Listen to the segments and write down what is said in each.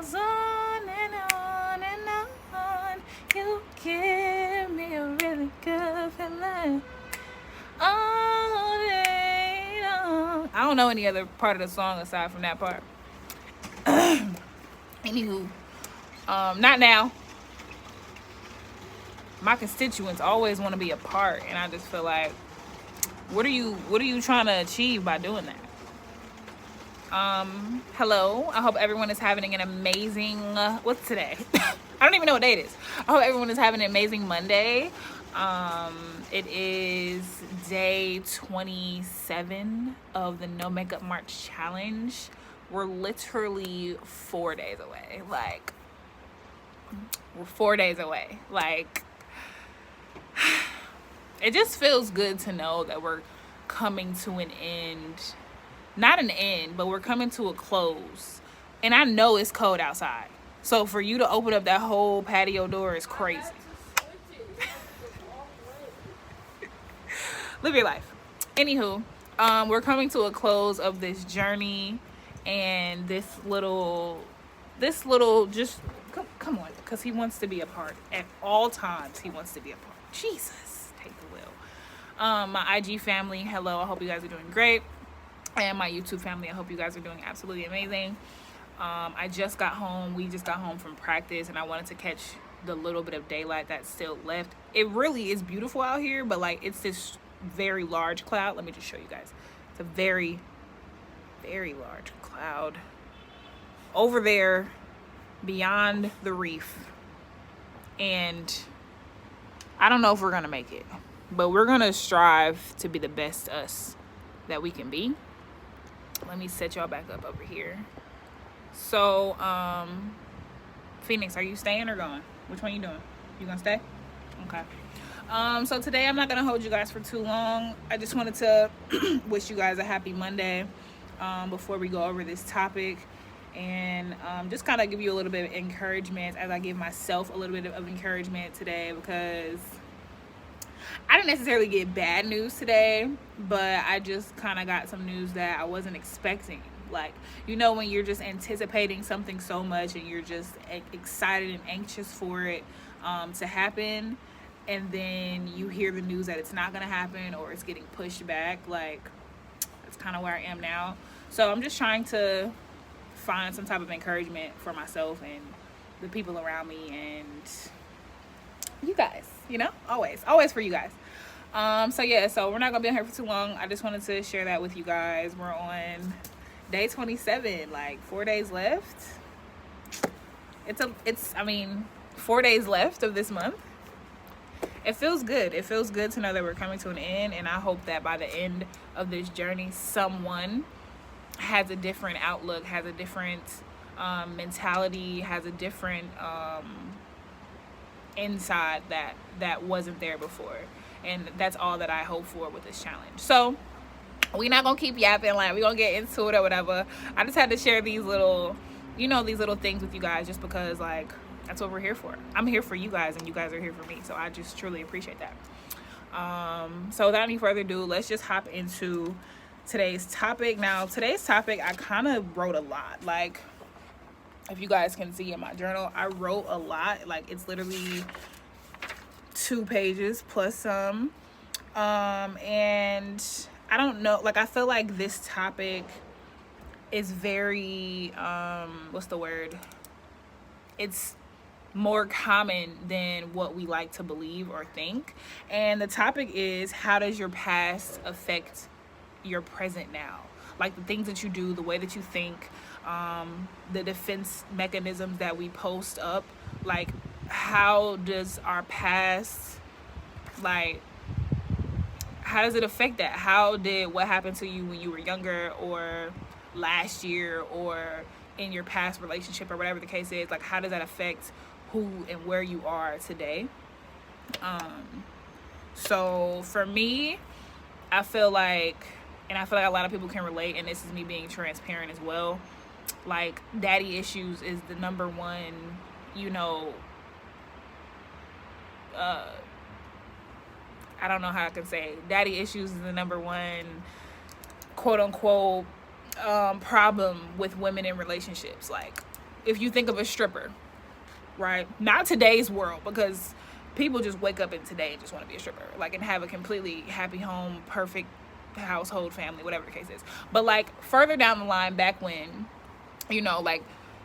goes on and on and on. You give me a really good feeling all day long. I don't know any other part of the song aside from that part. Anywho, not now. My constituents always want to be a part, and I just feel like, what are you trying to achieve by doing that? Hello. I hope everyone is having an amazing, what's today? I don't even know what day it is. I hope everyone is having an amazing Monday. It is day 27 of the No Makeup March Challenge. We're literally 4 days away. Like, we're 4 days away. Like, it just feels good to know that we're coming to an end. Not an end, but we're coming to a close. And I know it's cold outside. So for you to open up that whole patio door is crazy. Live your life. Anywho, we're coming to a close of this journey, and this little just come on, because he wants to be a part at all times. He wants to be a part. Jesus, take the wheel. My IG family, hello. I hope you guys are doing great, and my YouTube family, I hope you guys are doing absolutely amazing. I just got home. We just got home from practice, and I wanted to catch the little bit of daylight that's still left. It really is beautiful out here, but like, it's this very large cloud. Let me just show you guys. It's a very, very large cloud over there beyond the reef, and I don't know if we're gonna make it, but we're gonna strive to be the best us that we can be. Let me set y'all back up over here. So Phoenix, are you staying or going? Which one you doing? You gonna stay? Okay. So today I'm not gonna hold you guys for too long. I just wanted to wish you guys a happy Monday before we go over this topic, and just kind of give you a little bit of encouragement as I give myself a little bit of encouragement today, because I didn't necessarily get bad news today, but I just kind of got some news that I wasn't expecting. Like, you know, when you're just anticipating something so much and you're just excited and anxious for it to happen, and then you hear the news that it's not gonna happen or it's getting pushed back. Like, that's kind of where I am now. So I'm just trying to find some type of encouragement for myself and the people around me and you guys, you know, always for you guys. So yeah, so we're not gonna be on here for too long. I just wanted to share that with you guys. We're on day 27, like 4 days left. It's 4 days left of this month. It feels good. It feels good to know that we're coming to an end, and I hope that by the end of this journey, someone has a different outlook, has a different mentality, has a different inside that wasn't there before. And that's all that I hope for with this challenge. So we're not gonna keep yapping, like we're gonna get into it or whatever. I just had to share these little, these little things with you guys, just because, like, that's what we're here for. I'm here for you guys, and you guys are here for me. So I just truly appreciate that. So without any further ado, let's just hop into today's topic. Now, today's topic, I kind of wrote a lot. Like, if you guys can see in my journal, I wrote a lot. Like, it's literally 2 pages plus some. And I don't know, like, I feel like this topic is very, what's the word? It's more common than what we like to believe or think. And the topic is, how does your past affect your present now? Like, the things that you do, the way that you think, the defense mechanisms that we post up. Like, how does our past, like, how does it affect that? How did what happened to you when you were younger, or last year, or in your past relationship, or whatever the case is, like, how does that affect who and where you are today? So for me, I feel like a lot of people can relate, and this is me being transparent as well. Like, daddy issues is the number one, I don't know how I can say it. Daddy issues is the number one, quote unquote, problem with women in relationships. Like, if you think of a stripper, right? Not today's world, because people just wake up in today and just want to be a stripper, like, and have a completely happy home, perfect household, family, whatever the case is. But like further down the line, back when, you know, like,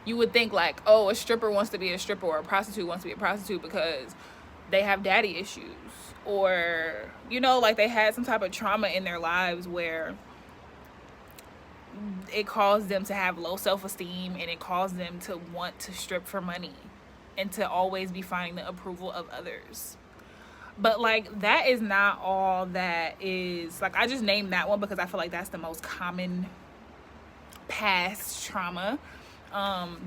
you would think like, oh, a stripper wants to be a stripper, or a prostitute wants to be a prostitute because they have daddy issues, or, you know, like they had some type of trauma in their lives where it caused them to have low self-esteem, and it caused them to want to strip for money and to always be finding the approval of others. But like, that is not all that is. Like, I just named that one because I feel like that's the most common past trauma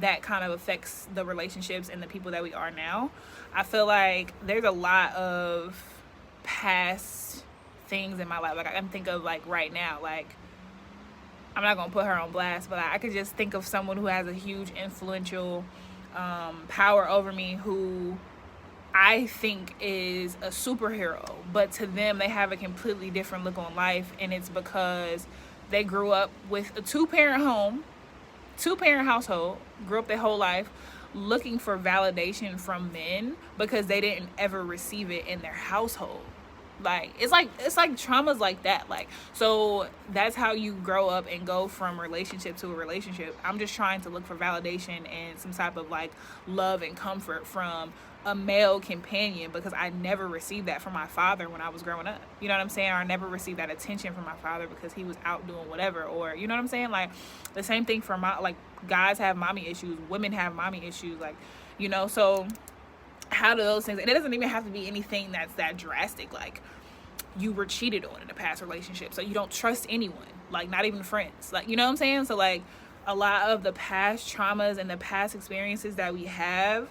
that kind of affects the relationships and the people that we are now. I feel like there's a lot of past things in my life. Like, I can think of, like, right now, like, I'm not gonna put her on blast, but I could just think of someone who has a huge influential power over me, who I think is a superhero, but to them they have a completely different look on life, and it's because they grew up with a two-parent household, grew up their whole life looking for validation from men because they didn't ever receive it in their household. Like, it's like traumas like that. Like, so that's how you grow up and go from relationship to a relationship. I'm just trying to look for validation and some type of like love and comfort from a male companion, because I never received that from my father when I was growing up. You know what I'm saying? Or I never received that attention from my father because he was out doing whatever, or, you know what I'm saying? Like, the same thing for like, guys have mommy issues, women have mommy issues, like, you know. So how do those things, and it doesn't even have to be anything that's that drastic, like you were cheated on in a past relationship, so you don't trust anyone, like not even friends, like, you know what I'm saying? So like, a lot of the past traumas and the past experiences that we have,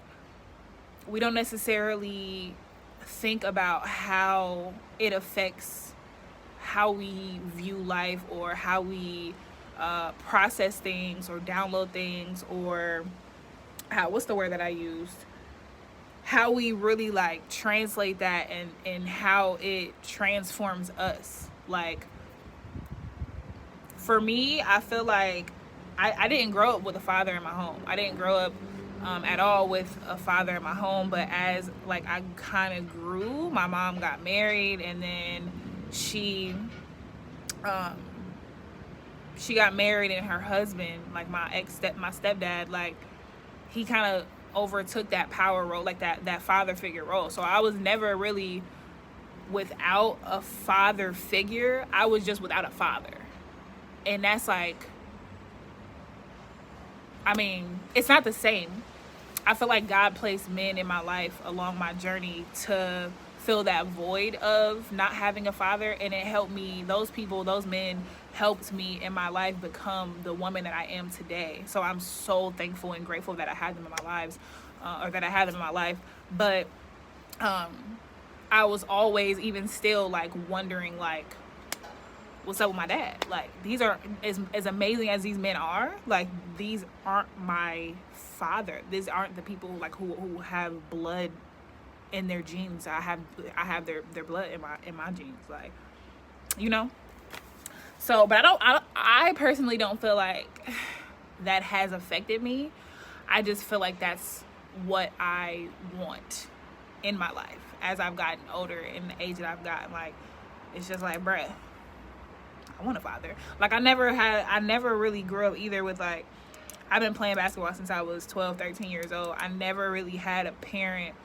we don't necessarily think about how it affects how we view life, or how we process things or download things, or what's the word that I used? How we really like translate that, and how it transforms us. Like, for me, I feel like I didn't grow up with a father in my home. I didn't grow up at all with a father in my home, but as like I kind of grew, my mom got married, and then she got married, and her husband, like my stepdad, like he kind of overtook that power role, like that father figure role. So I was never really without a father figure. I was just without a father. And that's like, I mean, it's not the same. I feel like God placed men in my life along my journey to fill that void of not having a father, and it helped me. Those men helped me in my life become the woman that I am today. So I'm so thankful and grateful that I had them in my lives, or that I had them in my life. But I was always, even still, like wondering, like, what's up with my dad? Like, these are as amazing as these men are. Like, these aren't my father. These aren't the people like who have blood in their genes. I have their blood in my genes, like, you know. So, but I personally don't feel like that has affected me. I just feel like that's what I want in my life as I've gotten older, in the age that I've gotten. Like, it's just like, bruh, I want a father. Like, I never really grew up either with, like, I've been playing basketball since I was 12, 13 years old. I never really had a parent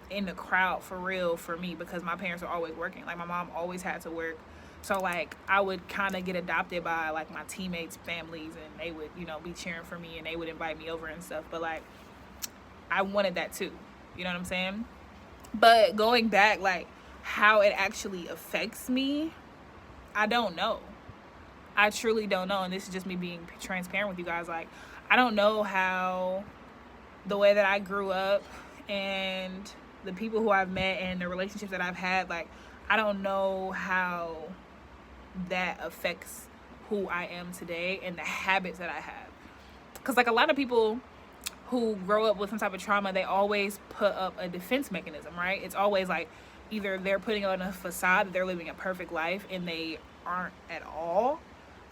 in the crowd for real for me, because my parents were always working. Like, my mom always had to work. So, like, I would kind of get adopted by, like, my teammates' families, and they would, you know, be cheering for me, and they would invite me over and stuff. But, like, I wanted that too. You know what I'm saying? But going back, like, how it actually affects me, I don't know. I truly don't know. And this is just me being transparent with you guys. Like, I don't know how the way that I grew up and the people who I've met and the relationships that I've had, like, I don't know how that affects who I am today and the habits that I have. Because, like, a lot of people who grow up with some type of trauma, they always put up a defense mechanism, right? It's always like, either they're putting on a facade that they're living a perfect life, and they aren't at all.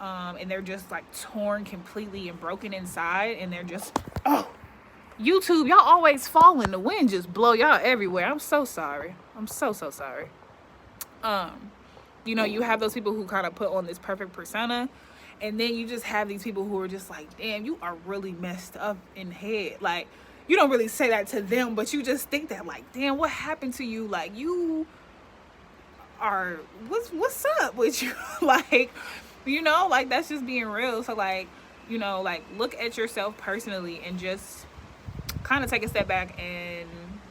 And they're just like torn completely and broken inside, and they're just, oh, YouTube, y'all always falling. The wind just blow y'all everywhere. I'm so sorry. I'm so sorry. You know, you have those people who kind of put on this perfect persona, and then you just have these people who are just like, damn, you are really messed up in the head. Like, you don't really say that to them, but you just think that, like, damn, what happened to you? Like, you are, what's up with you? Like, you know, like, that's just being real. So, like, you know, like, look at yourself personally and just kind of take a step back and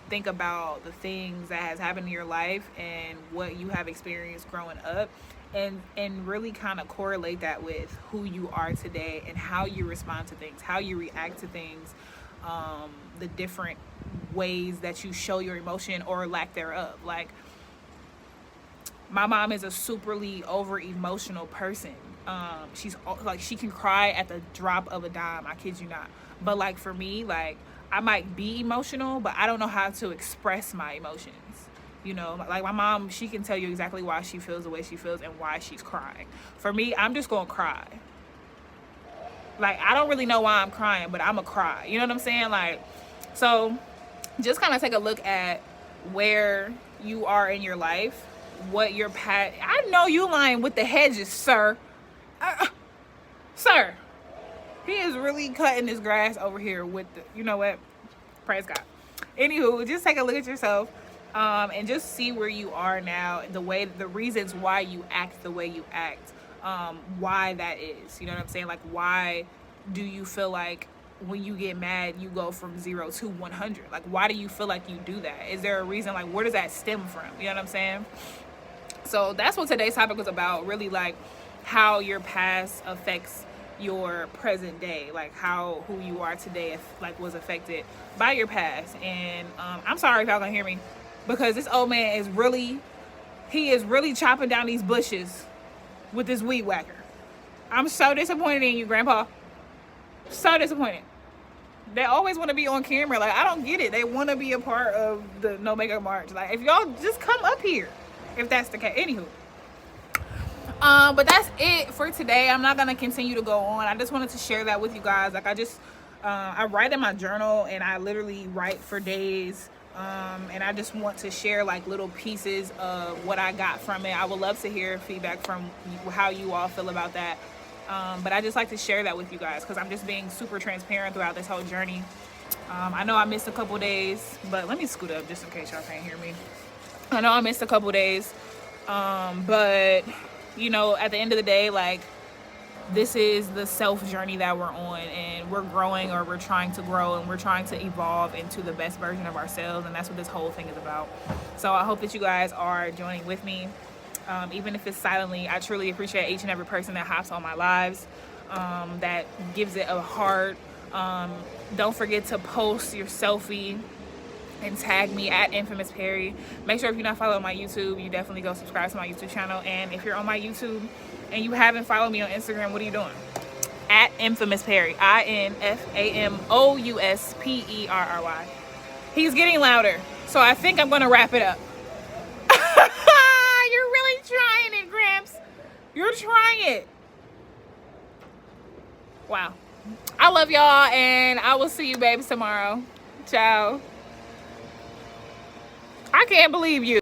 think about the things that has happened in your life and what you have experienced growing up, and really kind of correlate that with who you are today and how you respond to things, how you react to things, the different ways that you show your emotion or lack thereof. Like, my mom is a superly over emotional person. She's like, she can cry at the drop of a dime. I kid you not. But like, for me, like, I might be emotional, but I don't know how to express my emotions. You know, like, my mom, she can tell you exactly why she feels the way she feels and why she's crying. For me, I'm just gonna cry. Like, I don't really know why I'm crying, but I'm gonna cry. You know what I'm saying? Like, so just kind of take a look at where you are in your life, what your path. I know you lying with the hedges, sir. Sir, he is really cutting his grass over here with the, you know what? Praise God. Anywho, just take a look at yourself, and just see where you are now, the reasons why you act the way you act, why that is. You know what I'm saying? Like, why do you feel like when you get mad, you go from 0 to 100? Like, why do you feel like you do that? Is there a reason? Like, where does that stem from? You know what I'm saying? So that's what today's topic was about, really, like, how your past affects your present day, like how who you are today was affected by your past. And I'm sorry if y'all gonna hear me, because this old man is really chopping down these bushes with this weed whacker. I'm so disappointed in you, Grandpa. So disappointed. They always want to be on camera. Like, I don't get it. They want to be a part of the No Makeup March. Like, if y'all just come up here, if that's the case. Anywho, but that's it for today. I'm not gonna continue to go on. I just wanted to share that with you guys. Like, I write in my journal, and I literally write for days, and I just want to share like little pieces of what I got from it. I would love to hear feedback from how you all feel about that, but I just like to share that with you guys because I'm just being super transparent throughout this whole journey. I know I missed a couple days, but let me scoot up just in case y'all can't hear me. I know I missed a couple days, but you know, at the end of the day, like, this is the self journey that we're on, and we're growing, or we're trying to grow, and we're trying to evolve into the best version of ourselves, and that's what this whole thing is about. So I hope that you guys are joining with me, even if it's silently. I truly appreciate each and every person that hops on my lives, that gives it a heart. Don't forget to post your selfie and tag me at Infamous Perry. Make sure if you're not following my YouTube, you definitely go subscribe to my YouTube channel. And if you're on my YouTube and you haven't followed me on Instagram, what are you doing? At Infamous Perry. INFAMOUSPERRY. He's getting louder, so I think I'm gonna wrap it up. You're really trying it, Gramps. You're trying it. Wow. I love y'all, and I will see you babes tomorrow. Ciao. I can't believe you.